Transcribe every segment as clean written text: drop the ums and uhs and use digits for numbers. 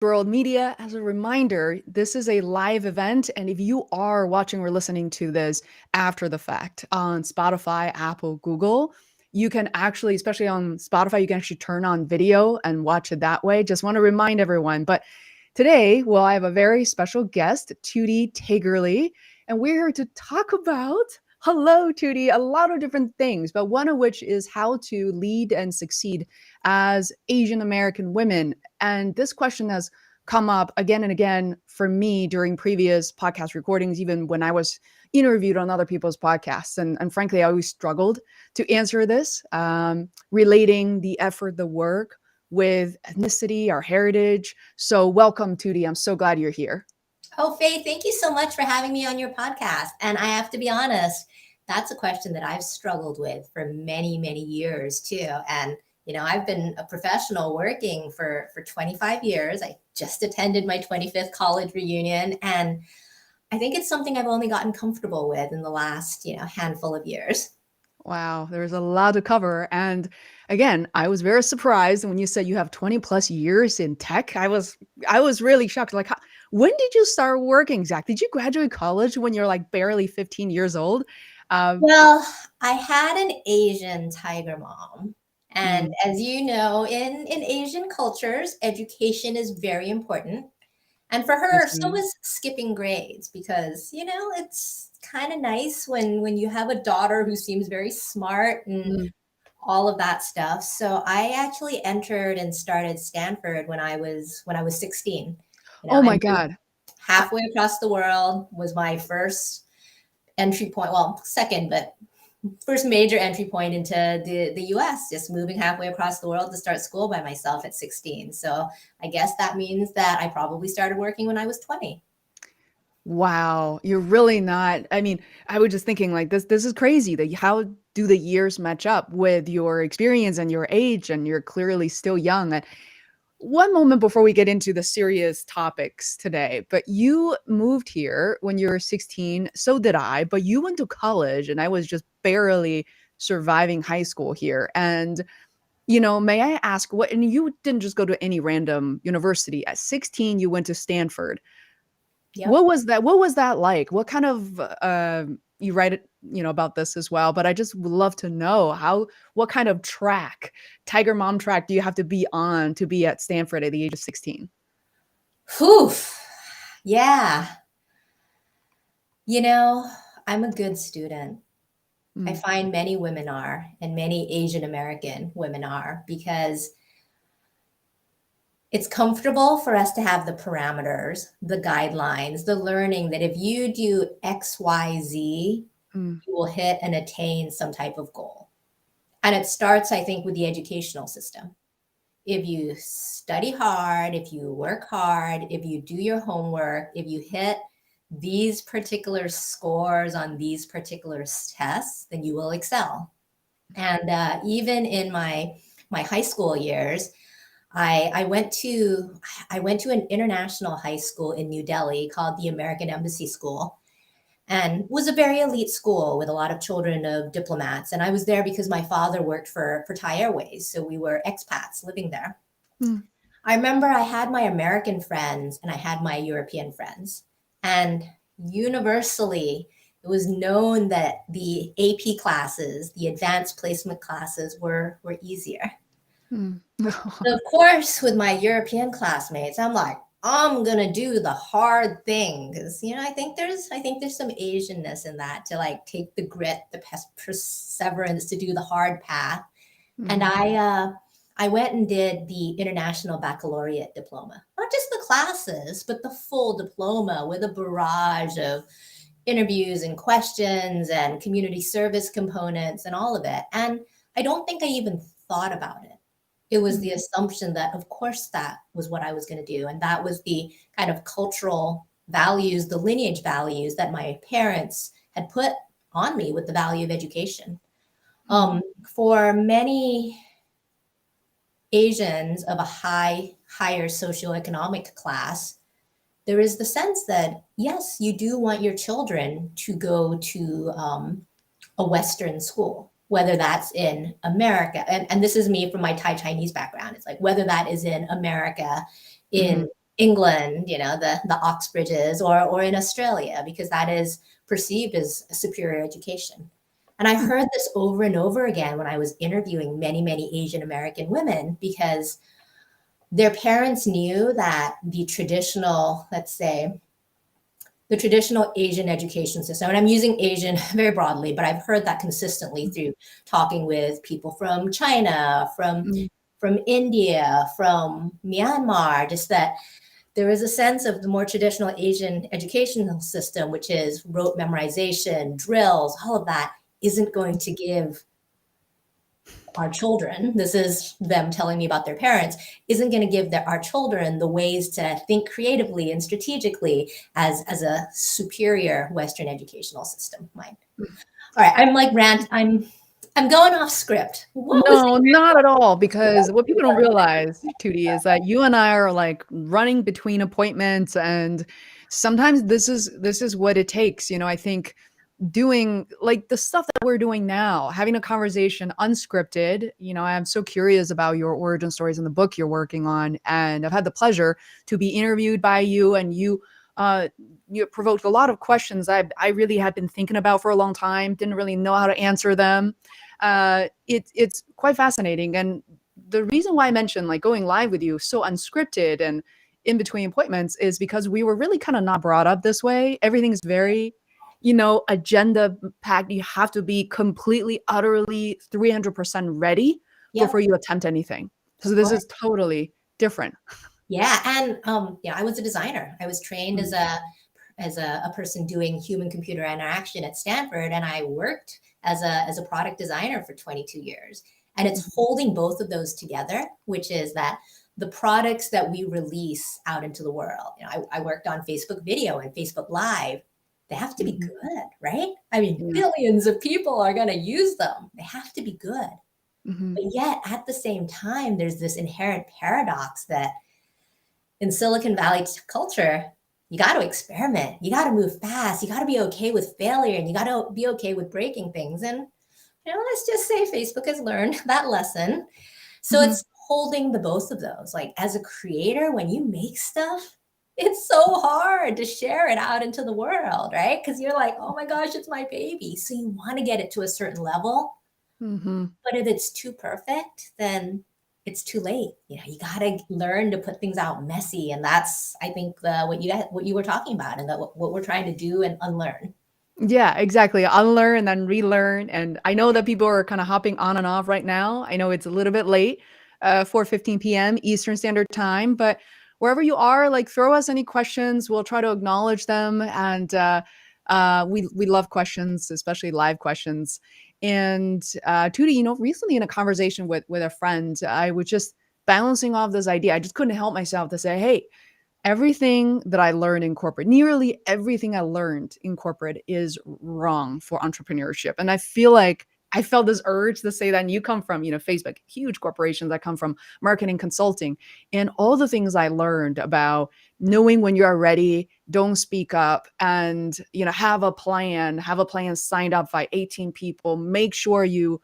World Media. As a reminder, this is a live event. And if you are watching or listening to this after the fact on Spotify, Apple, Google, you can actually, especially on Spotify, you can actually turn on video and watch it that way. Just want to remind everyone. But today, well, I have a very special guest, Tutti Taygerly, and we're here to talk about, hello, Tutti, a lot of different things, but one of which is how to lead and succeed as Asian American women. And this question has come up again and again for me during previous podcast recordings, even when I was interviewed on other people's podcasts. And frankly, I always struggled to answer this, relating the effort, the work with ethnicity, our heritage. So welcome, Tutti. I'm so glad you're here. Oh, Faye, thank you so much for having me on your podcast. And I have to be honest, that's a question that I've struggled with for many, many years too. And I've been a professional working for 25 years. I just attended my 25th college reunion, and I think it's something I've only gotten comfortable with in the last, handful of years. Wow, there's a lot to cover. And again, I was very surprised when you said you have 20 plus years in tech. I was really shocked. Like, when did you start working exactly? Did you graduate college when you're like barely 15 years old? Um, Well, I had an Asian tiger mom. And mm, as you know, in Asian cultures, education is very important. And for yes, her, so ma'am. was skipping grades because, it's kind of nice when you have a daughter who seems very smart and Mm. all of that stuff. So I actually entered and started Stanford when I was 16. Oh I my moved God. Uh, halfway across the world, was my first entry point, well, second, but first major entry point into the US, just moving halfway across the world to start school by myself at 16. So I guess that means that I probably started working when I was 20. Wow, you're really not. I mean, I was just thinking like this is crazy that how do the years match up with your experience and your age, and you're clearly still young. And one moment before we get into the serious topics today, but you moved here when you were 16, so did I, but you went to college and I was just barely surviving high school here. And may I ask what, and you didn't just go to any random university. At 16, you went to Stanford. Yep. What was that like? What kind of you write it, about this as well, but I just would love to know what kind of track, Tiger Mom track do you have to be on to be at Stanford at the age of 16? Whew. Yeah. You know, I'm a good student. I Mm, find many women are, and many Asian American women are, because it's comfortable for us to have the parameters, the guidelines, the learning that if you do X, Y, Z, mm, you will hit and attain some type of goal. And it starts, I think, with the educational system. If you study hard, if you work hard, if you do your homework, if you hit these particular scores on these particular tests, then you will excel. And even in my high school years, I went to an international high school in New Delhi called the American Embassy School, and was a very elite school with a lot of children of diplomats. And I was there because my father worked for Thai Airways, so we were expats living there. mm. I remember I had my American friends and I had my European friends, and universally it was known that the AP classes, the advanced placement classes, were easier. Mm. So of course, with my European classmates, I'm like, I'm gonna do the hard thing because I think there's some Asianness in that, to like take the grit, the perseverance to do the hard path. And Mhm. I went and did the International Baccalaureate diploma, not just the classes, but the full diploma with a barrage of interviews and questions and community service components and all of it. And I don't think I even thought about it. It was Mm. the assumption that, of course, that was what I was going to do. And that was the kind of cultural values, the lineage values that my parents had put on me with the value of education. Mm. For many Asians of a higher socioeconomic class, there is the sense that, yes, you do want your children to go to a Western school, whether that's in America. And this is me from my Thai Chinese background. It's like whether that is in America, in Mhm. England, the Oxbridges, or in Australia, because that is perceived as a superior education. And I heard this over and over again when I was interviewing many, many Asian American women, because their parents knew that the traditional, let's say, the traditional Asian education system, and I'm using Asian very broadly, but I've heard that consistently through talking with people from China, from India, from Myanmar, just that there is a sense of the more traditional Asian educational system, which is rote memorization, drills, all of that, isn't going to give our children, this is them telling me about their parents, isn't going to give our children the ways to think creatively and strategically as a superior Western educational system might. All right, I'm going off script. No, not at all. Because what people don't realize, Tutti, is that you and I are like running between appointments, and sometimes this is what it takes. I think doing like the stuff that we're doing now, having a conversation unscripted. I'm so curious about your origin stories in the book you're working on, and I've had the pleasure to be interviewed by you, and you provoked a lot of questions I really had been thinking about for a long time, didn't really know how to answer them. It's quite fascinating. And the reason why I mentioned like going live with you so unscripted and in between appointments is because we were really kind of not brought up this way. Everything's very agenda packed. You have to be completely, utterly 300% ready before you attempt anything. So this is totally different. Yeah. And I was a designer. I was trained as a person doing human computer interaction at Stanford, and I worked as a product designer for 22 years. And it's holding both of those together, which is that the products that we release out into the world. I worked on Facebook video and Facebook Live. They have to be good, right? I mean, billions of people are going to use them. They have to be good. But yet at the same time, there's this inherent paradox that in Silicon Valley culture, you got to experiment. You got to move fast. You got to be okay with failure, and you got to be okay with breaking things. And let's just say Facebook has learned that lesson. So it's holding the both of those. Like as a creator, when you make stuff, it's so hard to share it out into the world, right? Because you're like, oh my gosh, it's my baby. So you want to get it to a certain level. But if it's too perfect, then it's too late. You got to learn to put things out messy. And that's, I think, what you were talking about, and what we're trying to do and unlearn. Yeah, exactly. Unlearn and then relearn. And I know that people are kind of hopping on and off right now. I know it's a little bit late, 4:15 p.m. Eastern Standard Time, but wherever you are, like throw us any questions. We'll try to acknowledge them. And we love questions, especially live questions. And Tutti, recently in a conversation with a friend, I was just bouncing off this idea. I just couldn't help myself to say, hey, everything that I learned in corporate, nearly everything I learned in corporate is wrong for entrepreneurship. And I feel like I felt this urge to say that. And you come from, Facebook, huge corporations. I come from marketing consulting, and all the things I learned about knowing when you're ready, don't speak up, and, have a plan signed up by 18 people, make sure you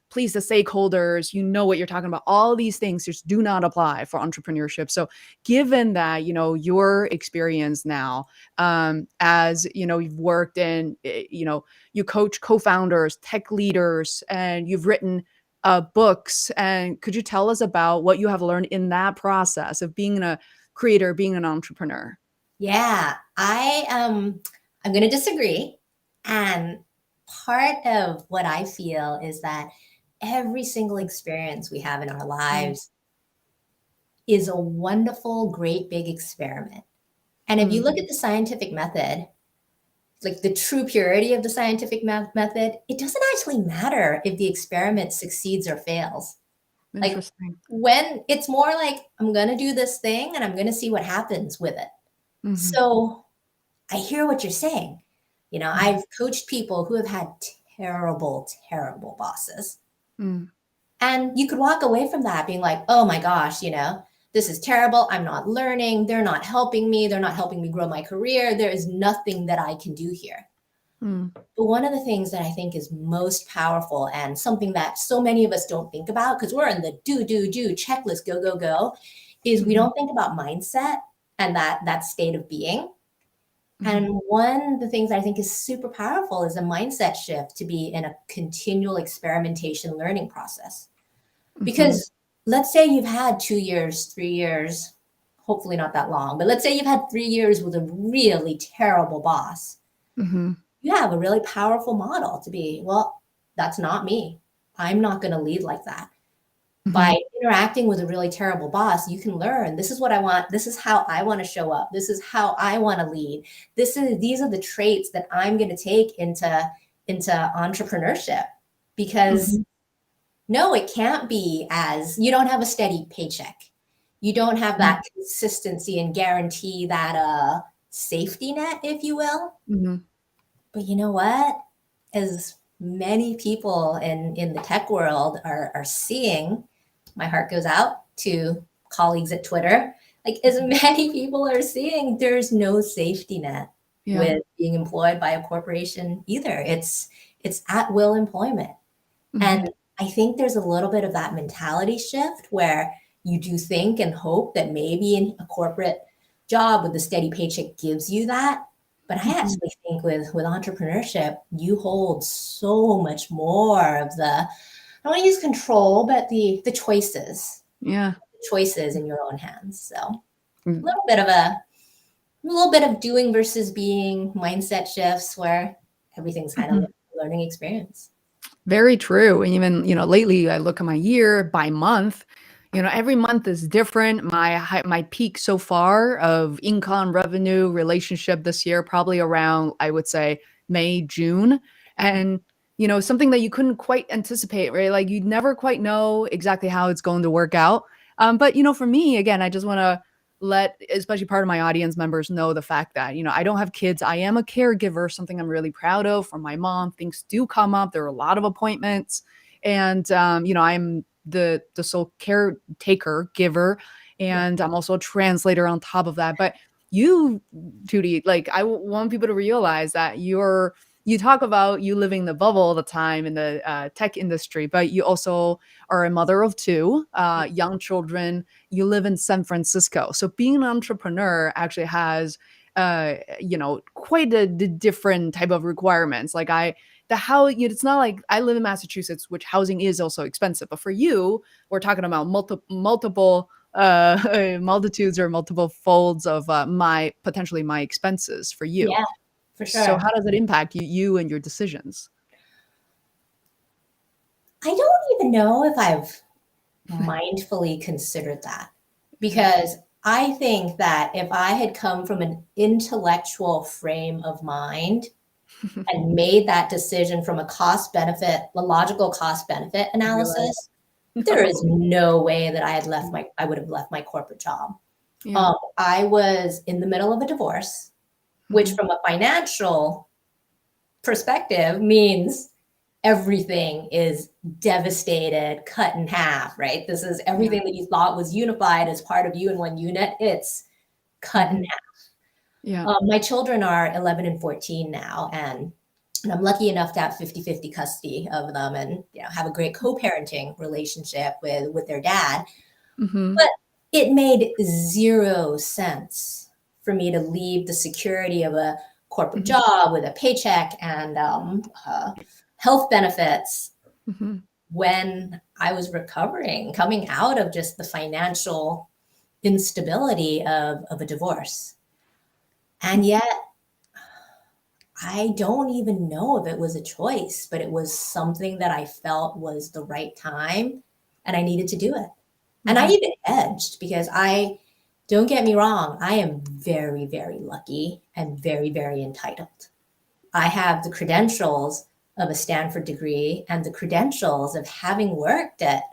please the stakeholders, what you're talking about. All these things just do not apply for entrepreneurship. So given that, your experience now, as, you've worked in, you coach co-founders, tech leaders, and you've written books. And could you tell us about what you have learned in that process of being a creator, being an entrepreneur? Yeah, I'm going to disagree. And part of what I feel is that every single experience we have in our lives is a wonderful, great big experiment. And if you look at the scientific method, like the true purity of the scientific method, it doesn't actually matter if the experiment succeeds or fails. Like Interesting. when it's more like, I'm going to do this thing and I'm going to see what happens with it. So I hear what you're saying. I've coached people who have had terrible, terrible bosses. And you could walk away from that being like, oh my gosh, this is terrible. I'm not learning. They're not helping me. They're not helping me grow my career. There is nothing that I can do here. But one of the things that I think is most powerful, and something that so many of us don't think about because we're in the do, checklist, go, is we don't think about mindset. and that state of being. Mhm. And one of the things I think is super powerful is a mindset shift to be in a continual experimentation learning process. Mhm. Because let's say you've had 2 years, 3 years, hopefully not that long, but let's say you've had 3 years with a really terrible boss. Mhm. You have a really powerful model to be, well, that's not me. I'm not going to lead like that. By Mhm. interacting with a really terrible boss, you can learn this is what I want. This is how I want to show up. This is how I want to lead. These are the traits that I'm going to take into entrepreneurship. Because Mhm. no, it can't be as you don't have a steady paycheck. You don't have Mhm. that consistency and guarantee, that safety net, if you will. Mhm. But you know what? As many people in the tech world are seeing, my heart goes out to colleagues at Twitter. Like, as many people are seeing, there's no safety net Yeah. with being employed by a corporation either. It's at will employment. Mhm. And I think there's a little bit of that mentality shift where you do think and hope that maybe in a corporate job with a steady paycheck gives you that. But I Mhm. actually think with entrepreneurship, you hold so much more of the, I don't want to use control, but the Yeah. choices in your own hands. So a Mm. little bit of doing versus being mindset shifts where everything's kind of Mhm. a learning experience. Very true. And even, lately I look at my year by month. Every month is different. My peak so far of income, revenue, relationship this year probably around, I would say, May, June. And something that you couldn't quite anticipate, right? Like you'd never quite know exactly how it's going to work out. But for me, again, I just want to let especially part of my audience members know the fact that I don't have kids. I am a caregiver, something I'm really proud of for my mom. Things do come up. There are a lot of appointments, and I'm the sole caretaker giver, Yeah. and I'm also a translator on top of that. But you, Tutti, like want people to realize that you talk about you living the bubble all the time in the tech industry, but you also are a mother of two young children. You live in San Francisco. So being an entrepreneur actually has quite a different type of requirements. Like it's not like I live in Massachusetts, which housing is also expensive. But for you, we're talking about multiple multitudes or multiple folds of my potentially my expenses for you. Yeah, for So sure. how does it impact you and your decisions? I don't even know if I've mindfully considered that, because I think that if I had come from an intellectual frame of mind and made that decision from a cost benefit, a logical cost benefit You realize analysis, there is no. no way that I would have left my corporate job. Yeah. I was in the middle of a divorce, which Mhm. from a financial perspective means everything is devastated, cut in half, right? This is Yeah. everything that you thought was unified as part of you in one unit. It's cut in Mhm. half. Yeah. My children are 11 and 14 now, and I'm lucky enough to have 50-50 custody of them, and have a great co-parenting relationship with their dad. Mhm. But it made zero sense for me to leave the security of a corporate Mhm. job with a paycheck and health benefits Mhm. when I was recovering, coming out of just the financial instability of a divorce. And yet, I don't even know if it was a choice, but it was something that I felt was the right time and I needed to do it. And I Mhm. even edged because don't get me wrong, I am very, very lucky and very, very entitled. I have the credentials of a Stanford degree and the credentials of having worked at,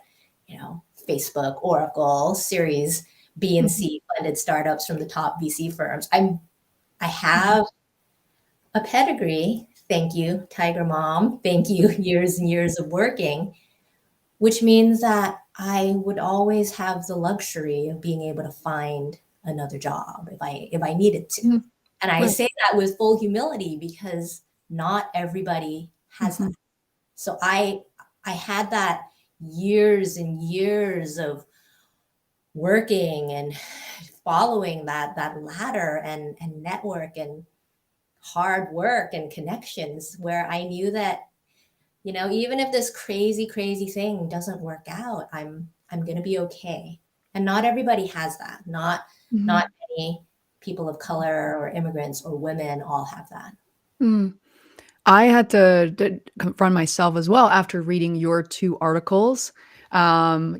Facebook, Oracle, Series B and Mhm. C funded startups from the top VC firms. I Mhm. have a pedigree. Thank you, Tiger Mom. Thank you, years and years of working, which means that I would always have the luxury of being able to find another job if I needed to. Mhm. And I Right. say that with full humility because not everybody has that. Mhm. So I had that years and years of working and following that ladder and network and hard work and connections, where I knew that, even if this crazy thing doesn't work out, I'm going to be okay. And not everybody has that. Not many people of color or immigrants or women all have that. Mm. I had to confront myself as well after reading your 2 articles, for,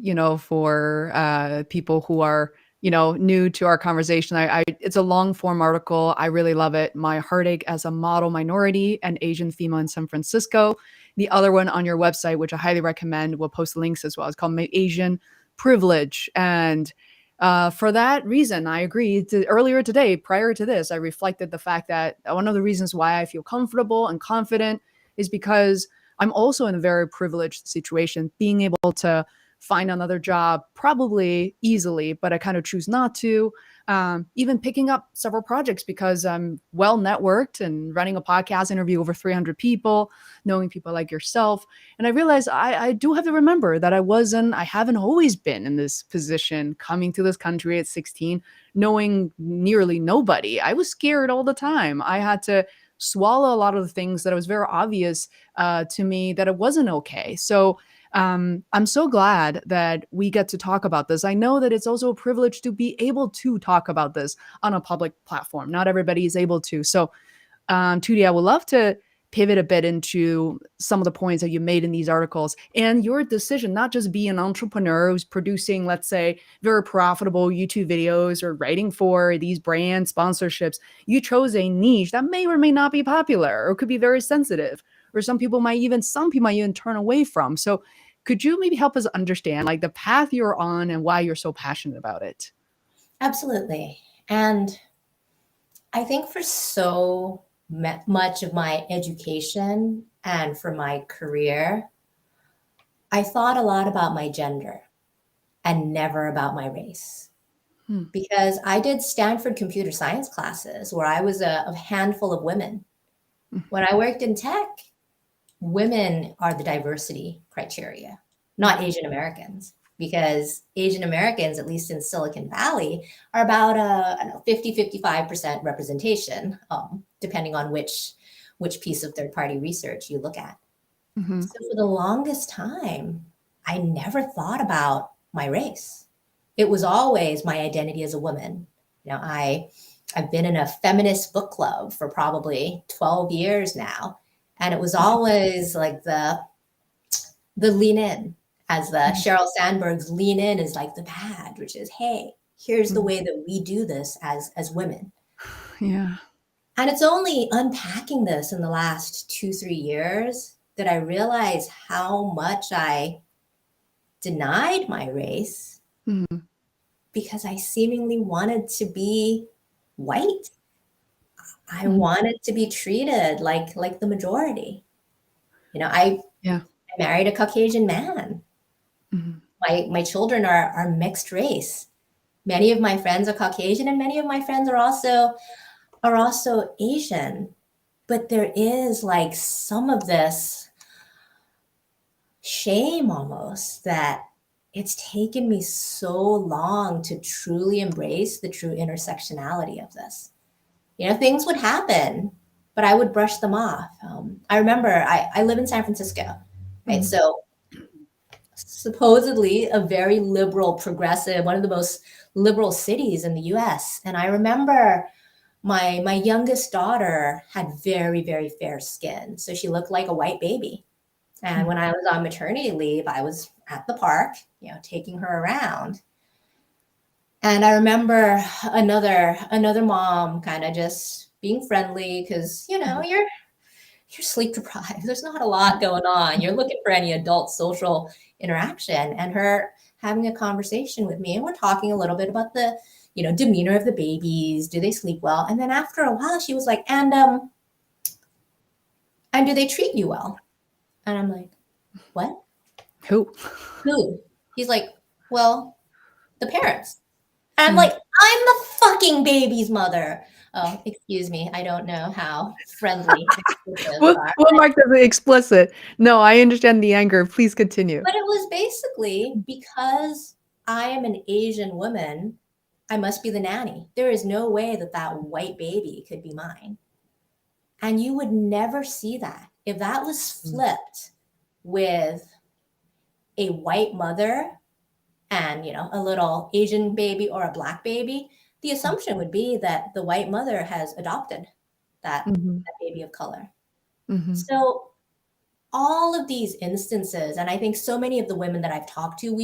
people who are, new to our conversation. I it's a long form article. I really love it. My Heartache as a Model Minority and Asian Female in San Francisco. The other one on your website, which I highly recommend, we'll post links as well. It's called Asian Privilege. And for that reason, I agree. Earlier today, prior to this, I reflected the fact that one of the reasons why I feel comfortable and confident is because I'm also in a very privileged situation, being able to find another job probably easily, but I kind of choose not to. Even picking up several projects because I'm well networked and running a podcast interview over 300 people, knowing people like yourself. And I realized I do have to remember that I haven't always been in this position coming to this country at 16, knowing nearly nobody. I was scared all the time. I had to swallow a lot of the things that it was very obvious to me that it wasn't okay. So I'm so glad that we get to talk about this. I know that it's also a privilege to be able to talk about this on a public platform. Not everybody is able to. So, Tutti, I would love to pivot a bit into some of the points that you made in these articles and your decision, not just be an entrepreneur who's producing, let's say, very profitable YouTube videos or writing for these brand sponsorships. You chose a niche that may or may not be popular or could be very sensitive, or some people might even turn away from. So could you maybe help us understand like the path you're on and why you're so passionate about it? Absolutely. And I think for so much of my education and for my career, I thought a lot about my gender and never about my race. Hmm. Because I did Stanford computer science classes where I was a handful of women. When I worked in tech, women are the diversity criteria, not Asian Americans, because Asian Americans, at least in Silicon Valley, are about a 50-55% representation, depending on which piece of third-party research you look at. Mm-hmm. So for the longest time, I never thought about my race. It was always my identity as a woman. I've been in a feminist book club for probably 12 years now. And it was always like the lean in, as the Sheryl Sandberg's lean in is like the badge, which is, hey, here's the way that we do this as women. Yeah. And it's only unpacking this in the last 2-3 years that I realized how much I denied my race because I seemingly wanted to be white. I wanted to be treated like the majority. I married a Caucasian man. My children are mixed race. Many of my friends are Caucasian, and many of my friends are also Asian. But there is like some of this shame almost that it's taken me so long to truly embrace the true intersectionality of this. Things would happen, but I would brush them off. I remember I live in San Francisco, right? So supposedly a very liberal, progressive, one of the most liberal cities in the US. And I remember my youngest daughter had very, very fair skin. So she looked like a white baby. And when I was on maternity leave, I was at the park, taking her around. And I remember another mom kind of just being friendly because, you're sleep deprived. There's not a lot going on. You're looking for any adult social interaction, and her having a conversation with me. And we're talking a little bit about the, demeanor of the babies. Do they sleep well? And then after a while, she was like, and do they treat you well? And I'm like, what? Who? He's like, well, the parents. And I'm like, I'm the fucking baby's mother. Oh, excuse me. I don't know how friendly. We'll mark that explicit. No, I understand the anger. Please continue. But it was basically because I am an Asian woman, I must be the nanny. There is no way that that white baby could be mine. And you would never see that. If that was Mm. flipped with a white mother and, a little Asian baby or a black baby, the assumption would be that the white mother has adopted Mhm. that baby of color. Mhm. So all of these instances, and I think so many of the women that I've talked to,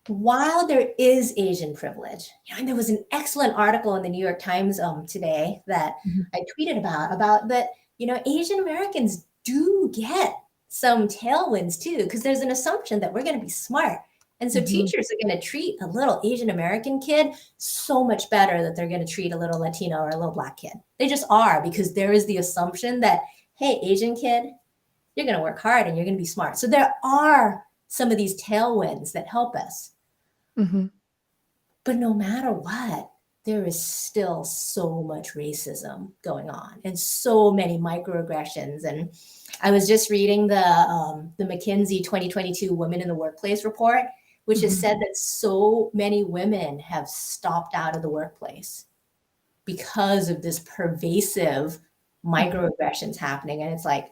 while there is Asian privilege, and there was an excellent article in the New York Times today that Mhm. I tweeted about that, Asian Americans do get some tailwinds too, because there's an assumption that we're going to be smart. And so Mhm. teachers are going to treat a little Asian American kid so much better that they're going to treat a little Latino or a little black kid. They just are, because there is the assumption that, hey, Asian kid, you're going to work hard and you're going to be smart. So there are some of these tailwinds that help us. Mhm. But no matter what, there is still so much racism going on and so many microaggressions. And I was just reading the McKinsey 2022 Women in the Workplace report, which has Mhm. said that so many women have stopped out of the workplace because of this pervasive Mhm. microaggressions happening. And it's like,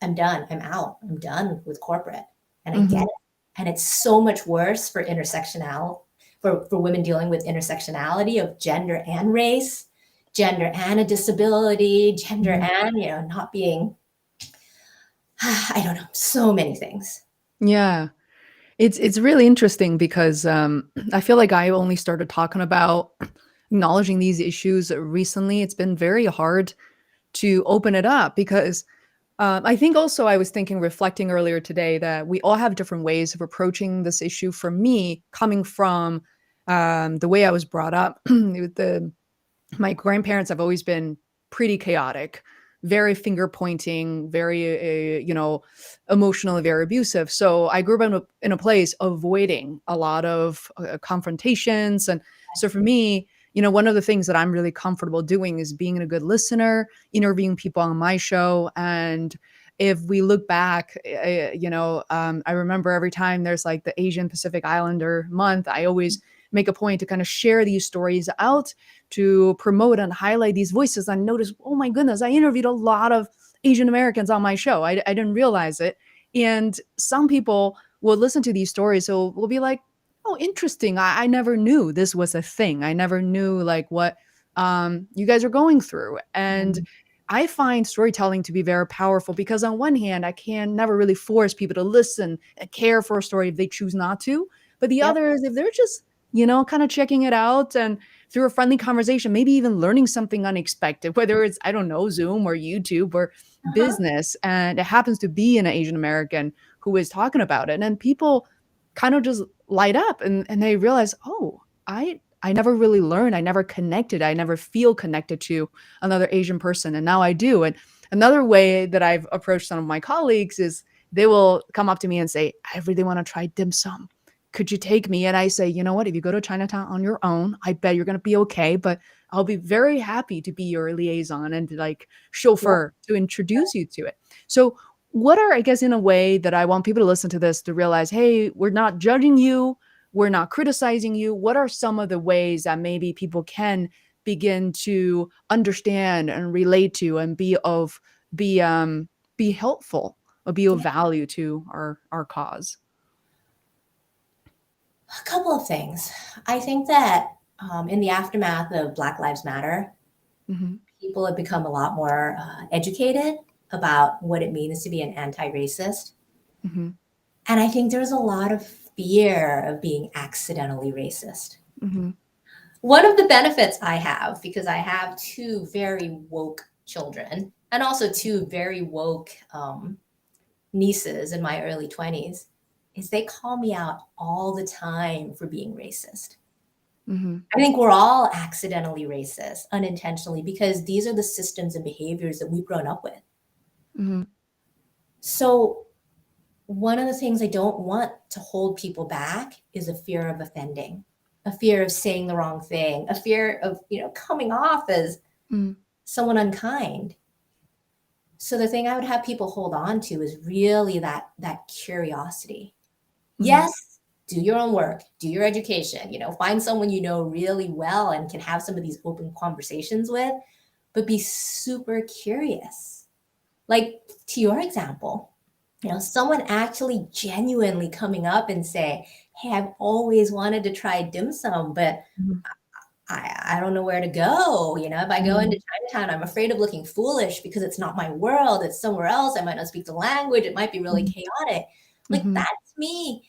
I'm done. I'm out. I'm done with corporate. And I get Mhm. it. And it's so much worse for intersectional, for women dealing with intersectionality of gender and race, gender and a disability, gender Mhm. and, not being, I don't know, so many things. Yeah. It's really interesting because, I feel like I only started talking about acknowledging these issues recently. It's been very hard to open it up because, I think also I was thinking reflecting earlier today that we all have different ways of approaching this issue. For me, coming from, the way I was brought up, the my grandparents have always been pretty chaotic, very finger pointing, very, emotionally very abusive. So I grew up in a place avoiding a lot of confrontations. And so for me, one of the things that I'm really comfortable doing is being a good listener, interviewing people on my show. And if we look back, I remember every time there's like the Asian Pacific Islander month, I always make a point to kind of share these stories out to promote and highlight these voices. I noticed, oh my goodness, I interviewed a lot of Asian Americans on my show. I didn't realize it. And some people will listen to these stories. So we'll be like, oh, interesting. I never knew this was a thing. I never knew like what you guys are going through. And Mhm. I find storytelling to be very powerful because on one hand, I can never really force people to listen and care for a story if they choose not to. But the Yep. other is if they're just, kind of checking it out and through a friendly conversation, maybe even learning something unexpected, whether it's, I don't know, Zoom or YouTube or Uh-huh. business. And it happens to be an Asian American who is talking about it. And then people kind of just light up and they realize, oh, I never really learned. I never connected. I never feel connected to another Asian person. And now I do. And another way that I've approached some of my colleagues is they will come up to me and say, I really want to try dim sum. Could you take me? And I say, you know what? If you go to Chinatown on your own, I bet you're going to be okay. But I'll be very happy to be your liaison and like Yep. chauffeur to introduce you to it. So, what are, I guess, in a way that I want people to listen to this to realize, hey, we're not judging you, we're not criticizing you. What are some of the ways that maybe people can begin to understand and relate to and be be helpful or be of Yeah. value to our cause? A couple of things. I think that in the aftermath of Black Lives Matter, Hmm. people have become a lot more educated about what it means to be an anti-racist. Hmm. And I think there's a lot of fear of being accidentally racist. Hmm. One of the benefits I have, because I have two very woke children and also two very woke nieces in my early 20s, is they call me out all the time for being racist. Hmm. I think we're all accidentally racist, unintentionally, because these are the systems and behaviors that we've grown up with. Hmm. So, one of the things I don't want to hold people back is a fear of offending, a fear of saying the wrong thing, a fear of, coming off as Hmm. someone unkind. So the thing I would have people hold on to is really that curiosity. Hmm. Yes, do your own work, do your education, find someone you know really well and can have some of these open conversations with, but be super curious. Like to your example, someone actually genuinely coming up and say, hey, I've always wanted to try dim sum, but Mhm. I don't know where to go. If I go into Mhm. Chinatown, I'm afraid of looking foolish because it's not my world. It's somewhere else. I might not speak the language. It might be really Mhm. chaotic. Like Mhm. that's me.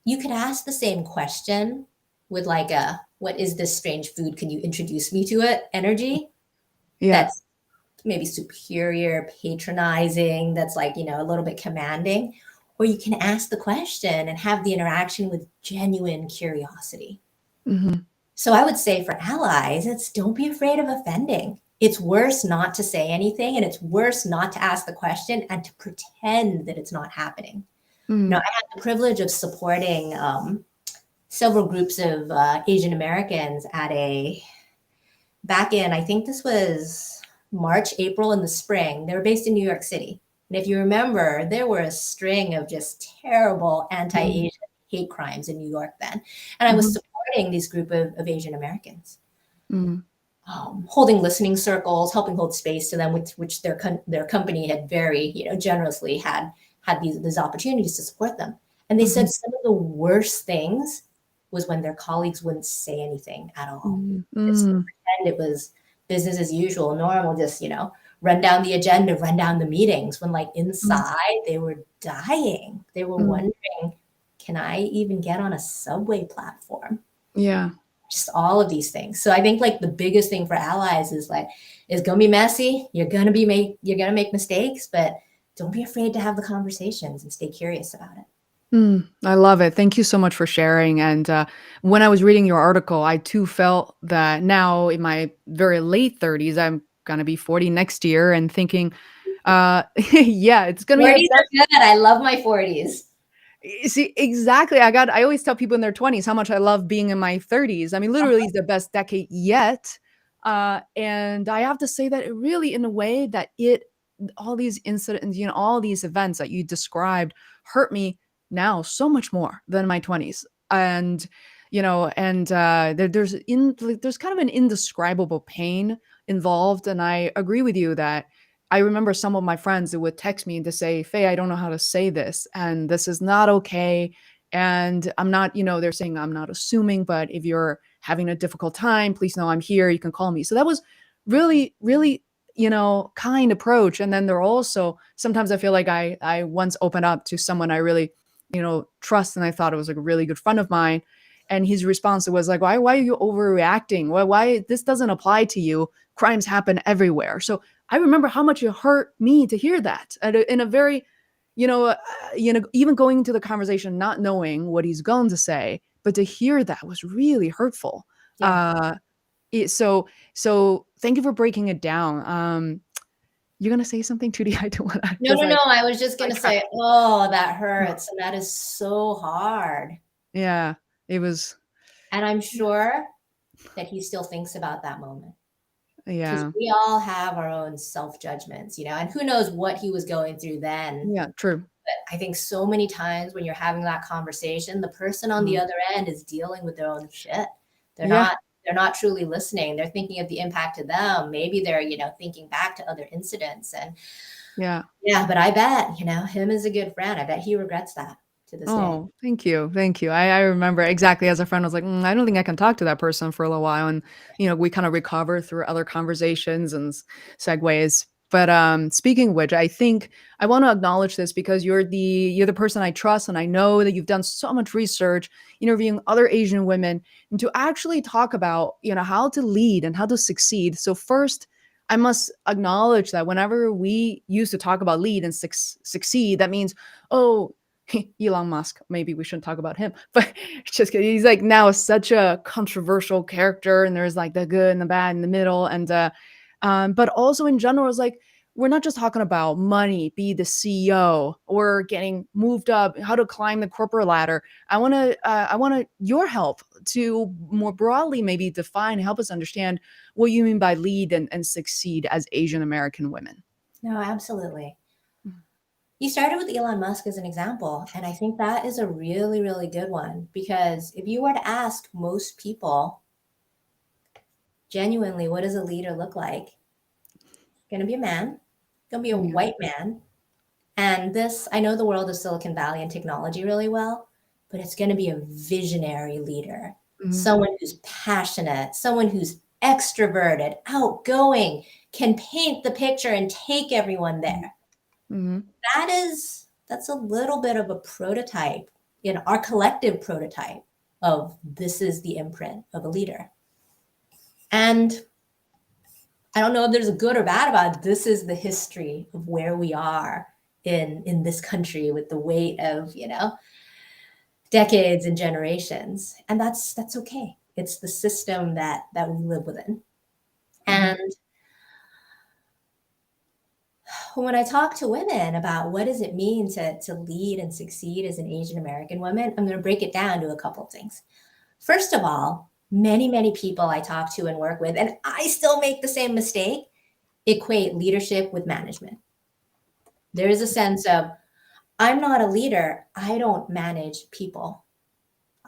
You could ask the same question with like what is this strange food? Can you introduce me to it? Energy Yeah. that's maybe superior, patronizing, that's like, a little bit commanding. Or you can ask the question and have the interaction with genuine curiosity. Mhm. So I would say for allies, it's don't be afraid of offending. It's worse not to say anything, and it's worse not to ask the question and to pretend that it's not happening. I Mhm. had the privilege of supporting several groups of Asian Americans back in, I think this was March, April in the spring. They were based in New York City. And if you remember, there were a string of just terrible Mhm. anti-Asian hate crimes in New York then. And I was Mhm. supporting this group of Asian Americans, Mhm. holding listening circles, helping hold space to them, which their company had very, generously had these opportunities to support them. And they said Mhm. some of the worst things was when their colleagues wouldn't say anything at all. Mhm. It's Mhm. pretend it was business as usual, normal, just, run down the agenda, run down the meetings, when like Mhm. inside they were dying. They were Mhm. wondering, can I even get on a subway platform? Yeah. Just all of these things. So I think like the biggest thing for allies is like, it's gonna be messy. You're gonna make mistakes, but don't be afraid to have the conversations and stay curious about it. I love it. Thank you so much for sharing. And when I was reading your article, I too felt that now in my very late 30s, I'm gonna be 40 next year, and thinking, yeah, it's gonna be a 40s are good. I love my 40s. See, exactly. I always tell people in their 20s how much I love being in my 30s. I mean, literally it's the best decade yet. And I have to say that it really, in a way that all these incidents, all these events that you described hurt me now so much more than my 20s. And, there's kind of an indescribable pain involved. And I agree with you that I remember some of my friends that would text me to say, Faye, I don't know how to say this, and this is not okay. And I'm not, they're saying I'm not assuming, but if you're having a difficult time, please know I'm here. You can call me. So that was really, really, kind approach. And then there also sometimes I feel like I once opened up to someone I really, trust, and I thought it was like a really good friend of mine. And his response was like, why are you overreacting? Why this doesn't apply to you? Crimes happen everywhere. So I remember how much it hurt me to hear that in a very, even going into the conversation, not knowing what he's going to say, but to hear that was really hurtful. Yeah. Uh, so thank you for breaking it down. You're gonna say something, Trudy? I don't want to, No, because no, I no. I was just gonna sidetracked. say, oh, that hurts. And that is so hard. Yeah, it was. And I'm sure that he still thinks about that moment. Because Yeah, we all have our own self judgments, and who knows what he was going through then. yeah, true. But I think so many times when you're having that conversation, the person on the Mhm. other end is dealing with their own shit. They're Yeah. not they're not truly listening. They're thinking of the impact to them. Maybe they're, thinking back to other incidents. And Yeah. yeah, but I bet, him as a good friend, I bet he regrets that to this day. Oh, thank you. Thank you. I remember exactly, as a friend was like, I don't think I can talk to that person for a little while. And, we kind of recover through other conversations and segues. But speaking of which, I think I want to acknowledge this because you're the person I trust, and I know that you've done so much research interviewing other Asian women, and to actually talk about how to lead and how to succeed. So first, I must acknowledge that whenever we used to talk about lead and succeed, that means, oh, Elon Musk. Maybe we shouldn't talk about him, but just kidding. He's like now such a controversial character, and there's like the good and the bad in the middle, and but also in general, it's like we're not just talking about money, be the CEO, or getting moved up, how to climb the corporate ladder. I want your help to more broadly maybe define, help us understand what you mean by lead and succeed as Asian American women. No, absolutely. You started with Elon Musk as an example, and I think that is a really, really good one, because if you were to ask most people genuinely, what does a leader look like? Going to be a man, going to be a Yeah. white man. And this, I know the world of Silicon Valley and technology really well, but it's going to be a visionary leader, Mhm. someone who's passionate, someone who's extroverted, outgoing, can paint the picture and take everyone there. Mhm. That's a little bit of a prototype, our collective prototype of this is the imprint of a leader. And I don't know if there's a good or bad about it. This is the history of where we are in this country with the weight of, decades and generations. And that's okay. It's the system that we live within. Mhm. And when I talk to women about what does it mean to lead and succeed as an Asian American woman, I'm going to break it down to a couple of things. First of all, many, many people I talk to and work with, and I still make the same mistake, equate leadership with management. There is a sense of, I'm not a leader. I don't manage people.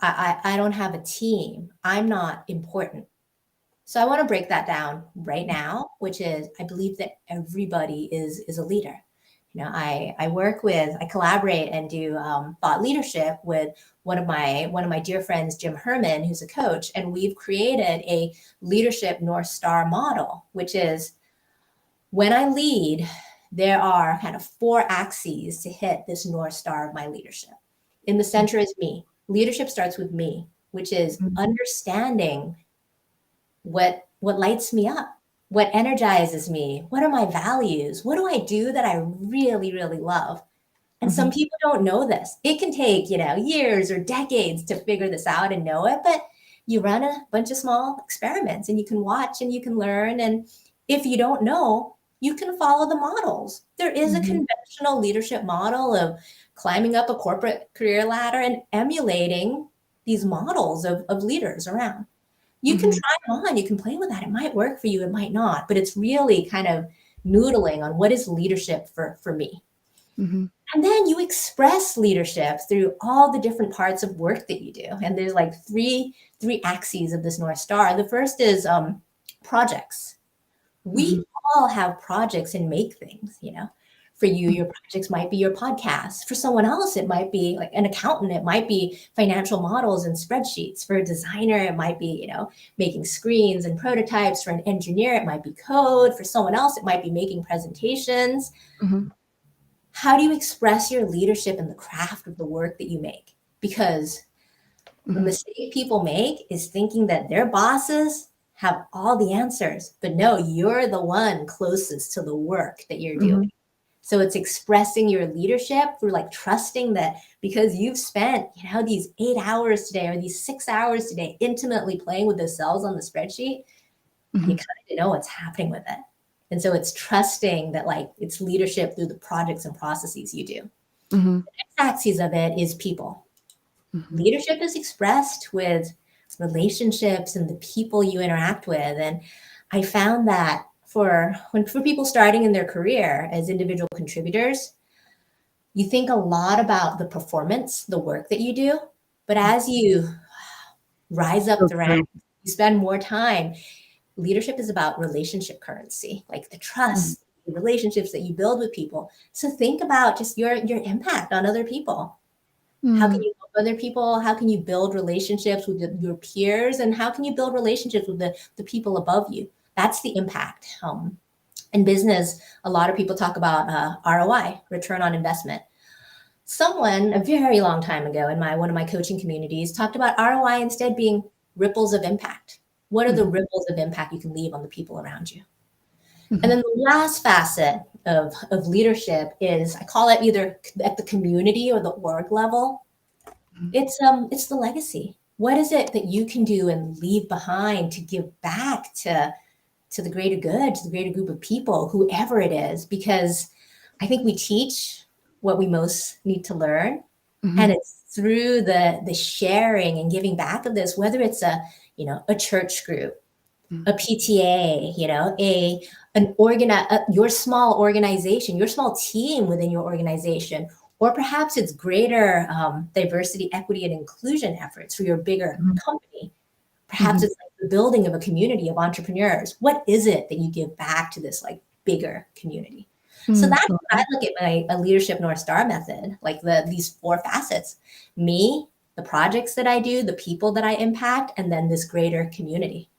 I don't have a team. I'm not important. So I want to break that down right now, which is I believe that everybody is a leader. I collaborate and do thought leadership with one of my dear friends, Jim Herman, who's a coach, and we've created a leadership North Star model, which is when I lead, there are kind of 4 axes to hit this North Star of my leadership. In the center is me. Leadership starts with me, which is Mhm. understanding what lights me up, what energizes me, what are my values, what do I do that I really, really love. And some Mhm. people don't know this. It can take, years or decades to figure this out and know it, but you run a bunch of small experiments and you can watch and you can learn. And if you don't know, you can follow the models. There is a Mhm. conventional leadership model of climbing up a corporate career ladder and emulating these models of leaders around. You can Mhm. try them on, you can play with that. It might work for you, it might not, but it's really kind of noodling on what is leadership for me. Mhm. And then you express leadership through all the different parts of work that you do. And there's like three axes of this North Star. The first is projects. We Mhm. all have projects and make things, For you, your projects might be your podcast. For someone else, it might be like an accountant. It might be financial models and spreadsheets. For a designer, it might be, making screens and prototypes. For an engineer, it might be code. For someone else, it might be making presentations. Mhm. How do you express your leadership in the craft of the work that you make? Because the Mhm. mistake people make is thinking that their bosses have all the answers, but no, you're the one closest to the work that you're doing. Mhm. So it's expressing your leadership through like trusting that because you've spent, these 8 hours today or these 6 hours today intimately playing with those cells on the spreadsheet, you Mhm. kind of know what's happening with it. And so it's trusting that like it's leadership through the projects and processes you do. Mhm. Next axis of it is people. Mhm. Leadership is expressed with relationships and the people you interact with. And I found that for people starting in their career as individual contributors, you think a lot about the performance, the work that you do. But as you rise up So the ranks, true. you spend more time. Leadership is about relationship currency, like the Mhm. trust, the relationships that you build with people. So think about just your impact on other people. How can Mm. you help other people? How can you build relationships with your peers? And how can you build relationships with the people above you? That's the impact. In business, a lot of people talk about ROI, return on investment. Someone a very long time ago in one of my coaching communities talked about ROI instead being ripples of impact. What are the Mhm. ripples of impact you can leave on the people around you? And Mhm. then the last facet of leadership is I call it either at the community or the org level. Mhm. It's the legacy. What is it that you can do and leave behind to give back to the greater good, to the greater group of people, whoever it is? Because I think we teach what we most need to learn, and Mhm. it's through the sharing and giving back of this, whether it's a church group, a PTA, your small organization, your small team within your organization, or perhaps it's greater diversity, equity, and inclusion efforts for your bigger Mhm. company. Perhaps it's like the building of a community of entrepreneurs. What is it that you give back to this like bigger community? So that's what I look at my leadership North Star method, like these 4 facets: me, the projects that I do, the people that I impact, and then this greater community.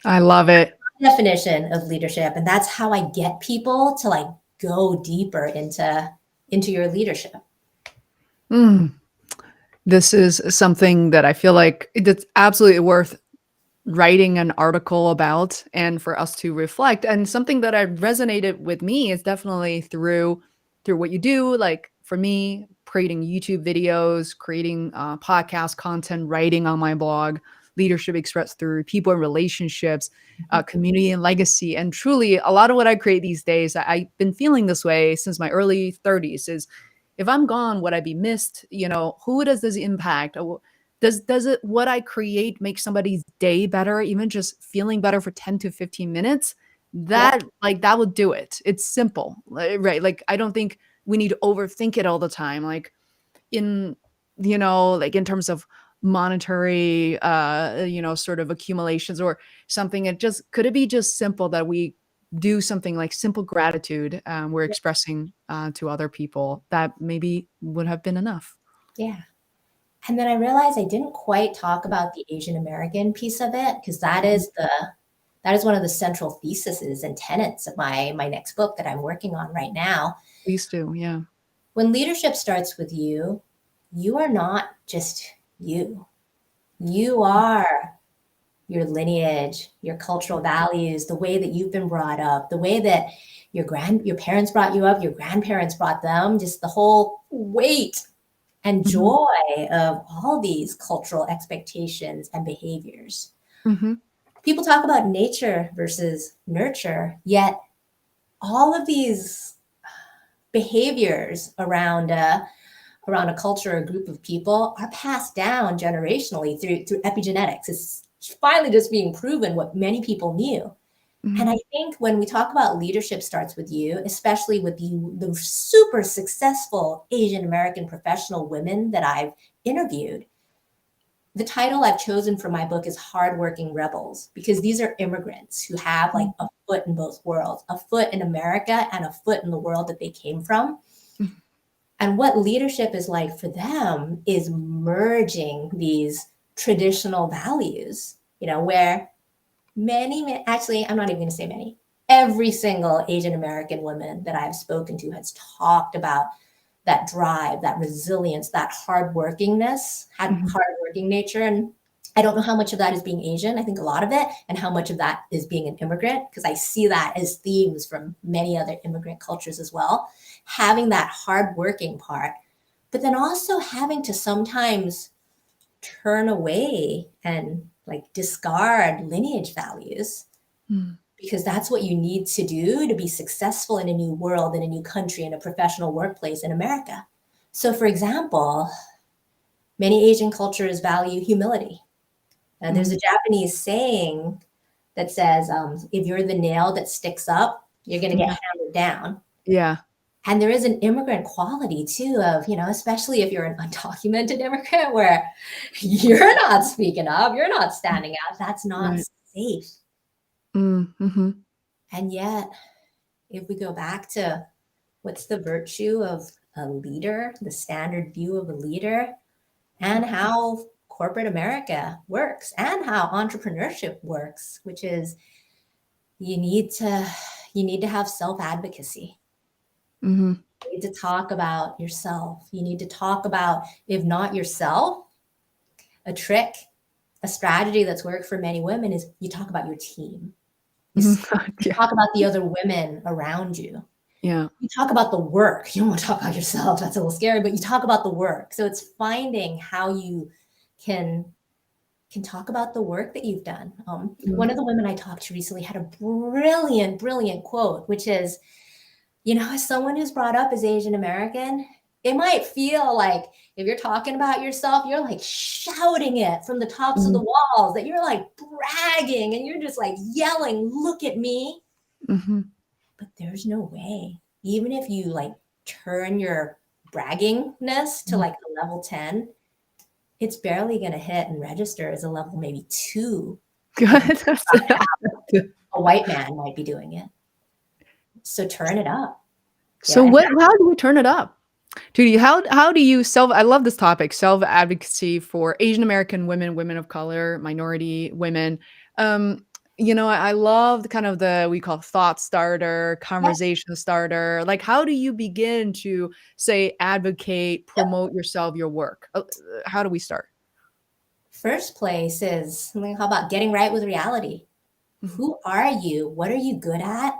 I love it. Definition of leadership, and that's how I get people to like go deeper into your leadership. This is something that I feel like it's absolutely worth writing an article about and for us to reflect. And something that I resonated with me is definitely through what you do. Like for me, creating YouTube videos, creating podcast content, writing on my blog, leadership expressed through people and relationships, community and legacy. And truly, a lot of what I create these days, I've been feeling this way since my early 30s. Is if I'm gone, would I be missed? Who does this impact? Does it what I create make somebody's day better, even just feeling better for 10 to 15 minutes? Yeah. That would do it. It's simple, right? Like I don't think we need to overthink it all the time. Like in like in terms of monetary sort of accumulations or something. It just could it be just simple that we do something like simple gratitude we're expressing to other people that maybe would have been enough. Yeah. And then I realized I didn't quite talk about the Asian American piece of it, because that is one of the central theses and tenets of my next book that I'm working on right now. Please do. Yeah. When leadership starts with you, you are not just you. You are your lineage, your cultural values, the way that you've been brought up, the way that your parents brought you up, your grandparents brought them, just the whole weight and joy of all these cultural expectations and behaviors. People talk about nature versus nurture, yet all of these behaviors around a culture or a group of people are passed down generationally through epigenetics. It's finally just being proven what many people knew. And I think when we talk about leadership starts with you, especially with the super successful Asian American professional women that I've interviewed, the title I've chosen for my book is Hardworking Rebels, because these are immigrants who have like a foot in both worlds, a foot in America and a foot in the world that they came from. And what leadership is like for them is merging these traditional values, where actually, I'm not even going to say many, every single Asian American woman that I've spoken to has talked about that drive, that resilience, that hardworkingness, hardworking nature. And I don't know how much of that is being Asian. I think a lot of it, and how much of that is being an immigrant, because I see that as themes from many other immigrant cultures as well. Having that hardworking part, but then also having to sometimes turn away and like discard lineage values, because that's what you need to do to be successful in a new world, in a new country, in a professional workplace in America. So, for example, many Asian cultures value humility. There's a Japanese saying that says, if you're the nail that sticks up, you're going to get hammered down. Yeah. And there is an immigrant quality too of, especially if you're an undocumented immigrant where you're not speaking up, you're not standing out, that's not safe. And yet, if we go back to what's the virtue of a leader, the standard view of a leader, and how corporate America works and how entrepreneurship works, which is you need to have self-advocacy. You need to talk about yourself. You need to talk about, if not yourself, a trick, a strategy that's worked for many women is you talk about your team. You talk about the other women around you. Yeah. You talk about the work. You don't want to talk about yourself. That's a little scary, but you talk about the work. So it's finding how you can talk about the work that you've done. One of the women I talked to recently had a brilliant quote, which is, as someone who's brought up as Asian American, it might feel like if you're talking about yourself, you're like shouting it from the tops of the Mhm. walls, that you're like bragging and you're just like yelling, look at me. Mhm. But there's no way. Even if you like turn your braggingness to Mhm. like a level 10, it's barely going to hit and register as a level maybe 2 Good. of That's a white man might be doing it. So turn it up. So And how do we turn it up? Judy, how do you I love this topic, self-advocacy for Asian American women, women of color, minority women. Um, I love the kind of we call thought starter, yeah, conversation starter. Like, how do you begin to say, advocate, promote yourself, your work? How do we start? first place is, how about getting right with reality? Mhm. Who are you? What are you good at?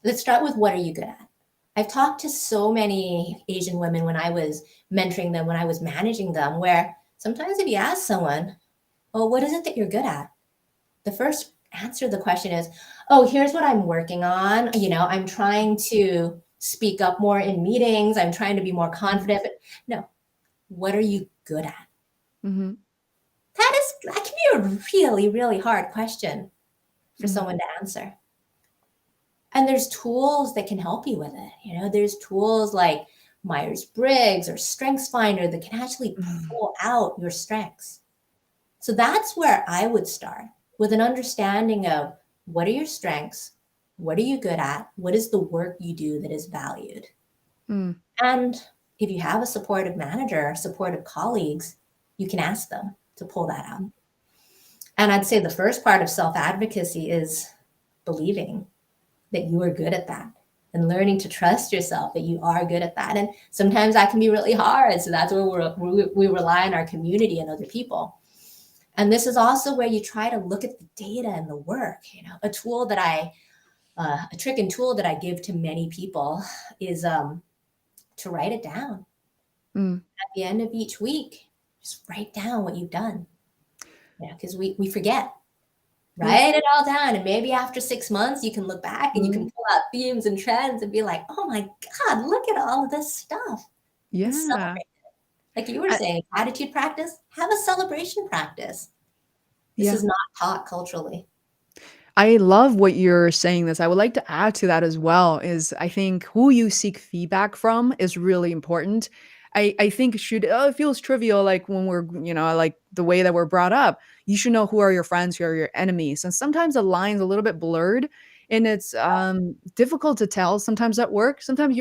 Let's start with what are you good at? I've talked to so many Asian women when I was mentoring them, when I was managing them, where sometimes if you ask someone, oh, what is it that you're good at? The first answer to the question is, oh, here's what I'm working on. I'm trying to speak up more in meetings. I'm trying to be more confident. But no, what are you good at? Mhm. That can be a really, really hard question for Mhm. someone to answer. And there's tools that can help you with it. There's tools like Myers-Briggs or StrengthsFinder that can actually Mhm. pull out your strengths. So that's where I would start, with an understanding of what are your strengths? What are you good at? What is the work you do that is valued? Mm. And if you have a supportive manager, supportive colleagues, you can ask them to pull that out. And I'd say the first part of self-advocacy is believing that you are good at that and learning to trust yourself that you are good at that. And sometimes that can be really hard. So that's where we rely on our community and other people. And this is also where you try to look at the data and the work. A trick and tool that I give to many people is to write it down Mm. at the end of each week. Just write down what you've done. Because we forget. Yeah. Write it all down. And maybe after 6 months, you can look back and you can Mhm. pull out themes and trends and be like, oh my God, look at all of this stuff. And Yeah. celebrate. Like you were I saying, attitude practice, have a celebration practice. This yeah. is not taught culturally. I love what you're saying this. I would like to add to that as well is I think who you seek feedback from is really important. I think it feels trivial like when we're, like the way that we're brought up. You should know who are your friends, who are your enemies. And sometimes the line's a little bit blurred and it's difficult to tell sometimes at work. Sometimes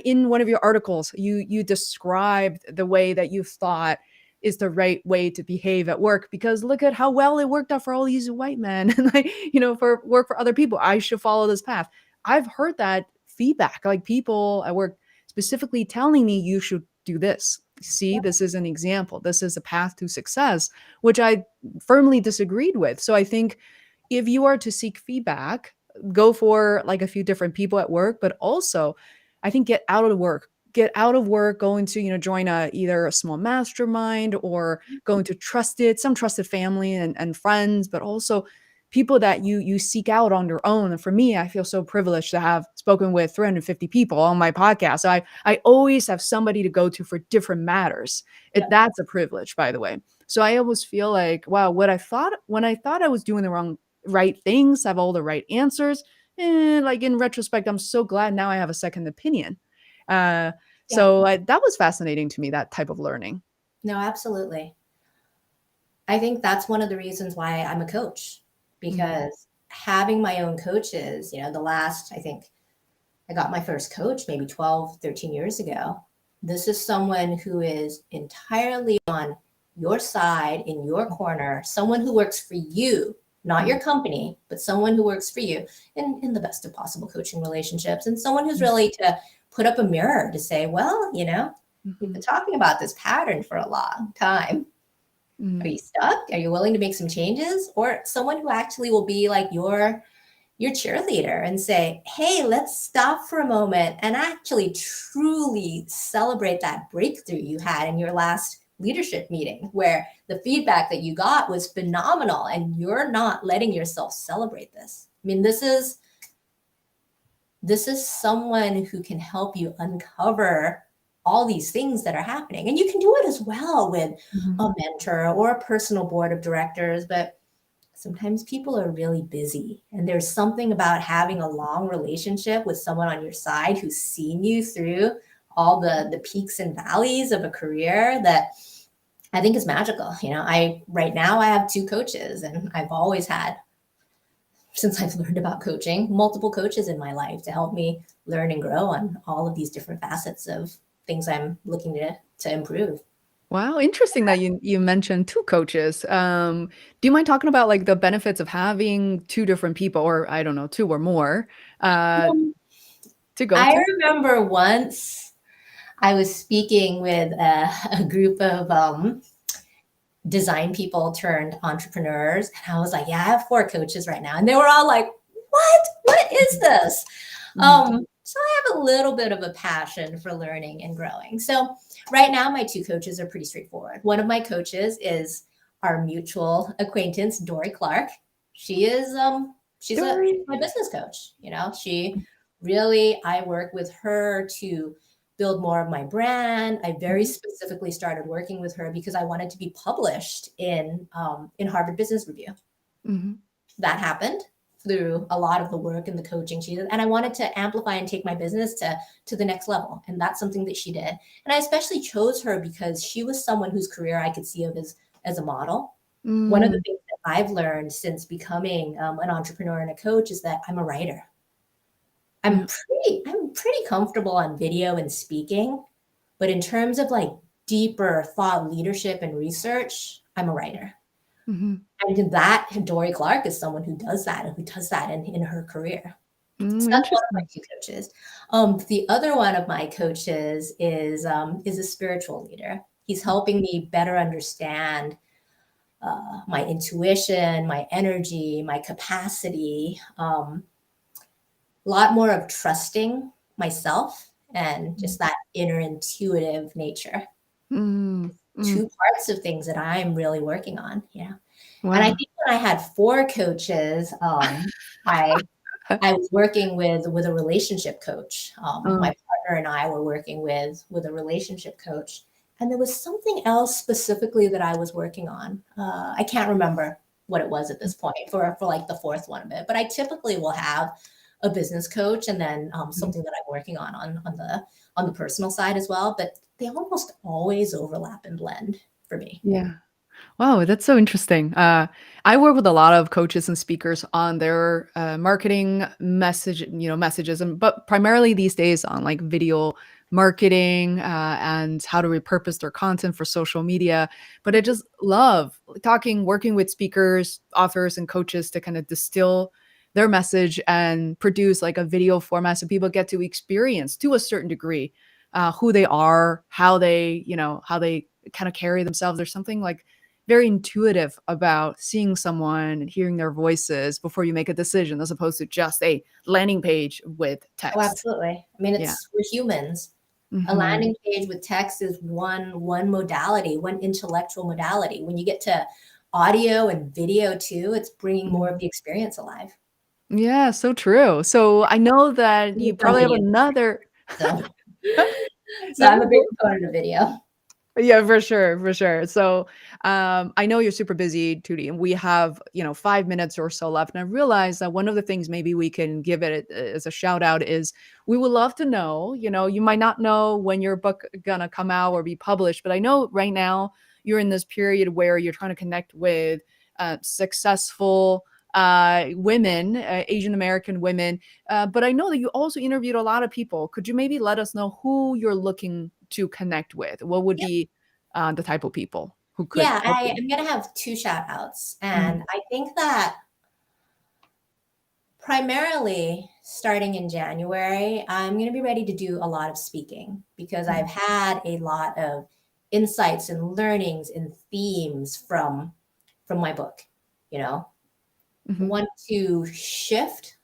in one of your articles, you described the way that you thought is the right way to behave at work because look at how well it worked out for all these white men and like for work for other people I should follow this path. I've heard that feedback, like people at work specifically telling me you should do this. See, this is an example, this is a path to success, which I firmly disagreed with. So I think if you are to seek feedback, go for like a few different people at work, but also I think get out of work, going to, join either a small mastermind or going to some trusted family and friends, but also people that you seek out on your own. And for me, I feel so privileged to have spoken with 350 people on my podcast. So I always have somebody to go to for different matters. Yeah. That's a privilege, by the way. So I always feel like, wow, when I thought I was doing the right things, have all the right answers, and like in retrospect, I'm so glad now I have a second opinion. Uh, Yeah. that was fascinating to me, that type of learning. No, absolutely. I think that's one of the reasons why I'm a coach, Mhm. because having my own coaches, I think I got my first coach maybe 12, 13 years ago. This is someone who is entirely on your side, in your corner, someone who works for you, not your Mhm. company, but someone who works for you in the best of possible coaching relationships, and someone who's Mhm. really to put up a mirror to say, well, we've been Mhm. talking about this pattern for a long time. Are Mhm. you stuck? Are you willing to make some changes? Or someone who actually will be like your cheerleader and say, hey, let's stop for a moment and actually truly celebrate that breakthrough you had in your last leadership meeting, where the feedback that you got was phenomenal and you're not letting yourself celebrate this. I mean, this is someone who can help you uncover all these things that are happening. And you can do it as well with Mhm. a mentor or a personal board of directors, but sometimes people are really busy. And there's something about having a long relationship with someone on your side who's seen you through all the peaks and valleys of a career that I think is magical. Right now I have 2 coaches, and I've always had, since I've learned about coaching, multiple coaches in my life to help me learn and grow on all of these different facets of things I'm looking to improve. Wow, interesting that you mentioned 2 coaches. Do you mind talking about, like, the benefits of having 2 different people or, I don't know, 2 or more, uh, Um, to go I to? remember once I was speaking with a group of design people turned entrepreneurs. And I was like, yeah, I have 4 coaches right now. And they were all like, what is this? Mhm. So I have a little bit of a passion for learning and growing. So right now, my 2 coaches are pretty straightforward. One of my coaches is our mutual acquaintance, Dory Clark. She's Dory. my business coach. I work with her to build more of my brand. I very Mhm, specifically started working with her because I wanted to be published in Harvard Business Review. mhm, That happened through a lot of the work and the coaching she did, and I wanted to amplify and take my business to the next level, and that's something that she did. And I especially chose her because she was someone whose career I could see of as a model. One of the mm, things that I've learned since becoming an entrepreneur and a coach is that I'm a writer. yeah, I'm pretty comfortable on video and speaking, but in terms of like deeper thought leadership and research, I'm a writer. mhm, And that Dory Clark is someone who does that and who does that in her career. So that's one of my interesting. 2 coaches. The other one of my coaches is a spiritual leader. He's helping me better understand my intuition, my energy, my capacity, a lot more of trusting myself and Mm, just that inner intuitive nature. mm, mm, 2 parts of things that I'm really working on. Yeah. And I wow. think when I had 4 coaches, I I was working with a relationship coach. Uh, My partner and I were working with a relationship coach, and there was something else specifically that I was working on. I can't remember what it was at this point for like the fourth one of it, but I typically will have a business coach and then mhm, something that I'm working on the personal side as well. But they almost always overlap and blend for me. yeah. Wow, that's so interesting. I work with a lot of coaches and speakers on their marketing messages, and but primarily these days on like video marketing and how to repurpose their content for social media. But I just love working with speakers, authors, and coaches to kind of distill their message and produce like a video format so people get to experience to a certain degree who they are, how they kind of carry themselves. There's something like very intuitive about seeing someone and hearing their voices before you make a decision as opposed to just a landing page with Oh, text. absolutely. I mean, Yeah. we're humans. A Mhm. landing page with text is one modality, one intellectual modality. When you get to audio and video too, it's bringing more of Mhm. the experience alive. Yeah, so true. So I know that you We've done probably have video, another. so so I'm No, a big go. proponent of video. Yeah, for sure, for sure. So, I know you're super busy, Tootie, and we have, 5 minutes or so left. And I realize that one of the things maybe we can give it as a shout out is we would love to know, you might not know when your book gonna come out or be published, but I know right now you're in this period where you're trying to connect with successful women, Asian American women. But I know that you also interviewed a lot of people. Could you maybe let us know who you're looking to connect with? What would Yep. be the type of people who could Yeah, help you? I'm gonna have 2 shout outs. Mhm, And I think that primarily starting in January, I'm going to be ready to do a lot of speaking because I've mhm, had a lot of insights and learnings and themes from my book. You know, mhm, want to shift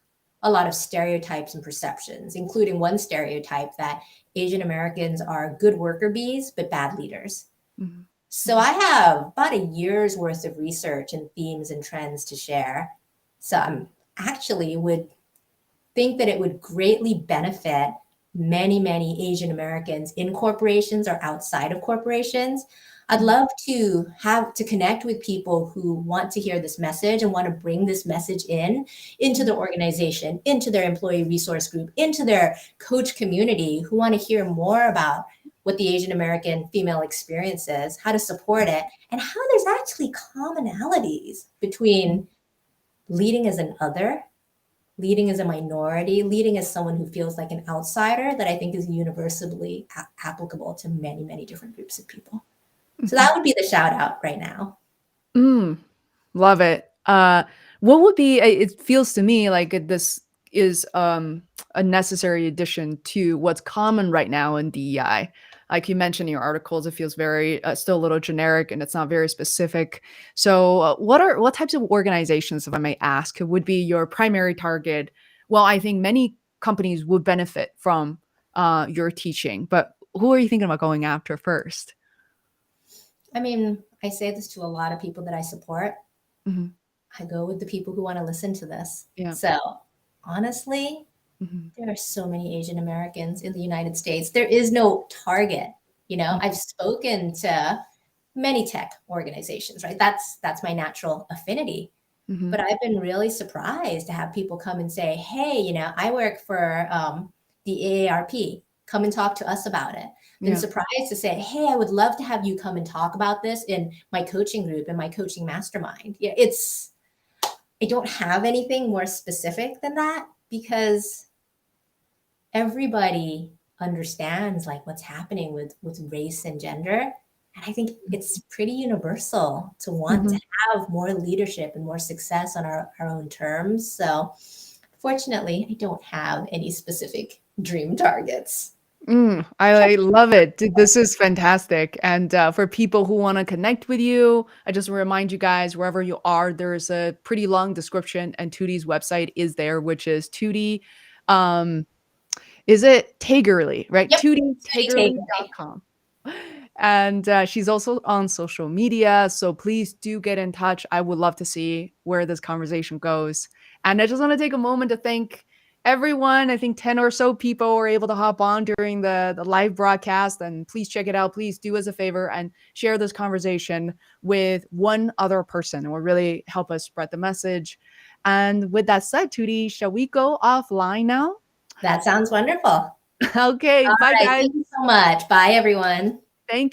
a lot of stereotypes and perceptions, including one stereotype that Asian Americans are good worker bees but bad leaders. mhm, So mhm, I have about a year's worth of research and themes and trends to share. So I'm actually would think that it would greatly benefit many Asian Americans in corporations or outside of corporations. I'd love to connect with people who want to hear this message and want to bring this message into the organization, into their employee resource group, into their coach community, who want to hear more about what the Asian American female experience is, how to support it, and how there's actually commonalities between leading as an other, leading as a minority, leading as someone who feels like an outsider, that I think is universally applicable to many different groups of people. So that would be the shout out right now. Love it. What would be it feels to me like this is a necessary addition to what's common right now in DEI. Like you mentioned in your articles, it feels very still a little generic and it's not very specific. So, what types of organizations, if I may ask, would be your primary target? Well, I think many companies would benefit from your teaching, but who are you thinking about going after first? I mean, I say this to a lot of people that I support. Mhm. I go with the people who want to listen to this. Yeah. So honestly, Mhm. there are so many Asian Americans in the United States. There is no target. Mhm. I've spoken to many tech organizations, right? That's my natural affinity. Mhm. But I've been really surprised to have people come and say, hey, I work for the AARP. Come and talk to us about it. Been Yeah. surprised to say, hey, I would love to have you come and talk about this in my coaching group, in my coaching mastermind. Yeah, I don't have anything more specific than that, because everybody understands like what's happening with race and gender. And I think it's pretty universal to want to Mhm. have more leadership and more success on our own terms. So fortunately, I don't have any specific dream targets. I love it. This is fantastic. And for people who want to connect with you, I just remind you guys, wherever you are, there's a pretty long description, and Tootie's website is there, which is Tootie. Um, is it Taygerly, right? Yep. Tutti Taygerly. TootieTaygerly.com. And she's also on social media. So please do get in touch. I would love to see where this conversation goes. And I just want to take a moment to thank everyone. I think 10 or so people were able to hop on during the live broadcast. And please check it out. Please do us a favor and share this conversation with one other person. It will really help us spread the message. And with that said, Tootie, shall we go offline now? That sounds wonderful. All Okay, bye right. guys. Thank you so much. Bye, everyone. Thank you.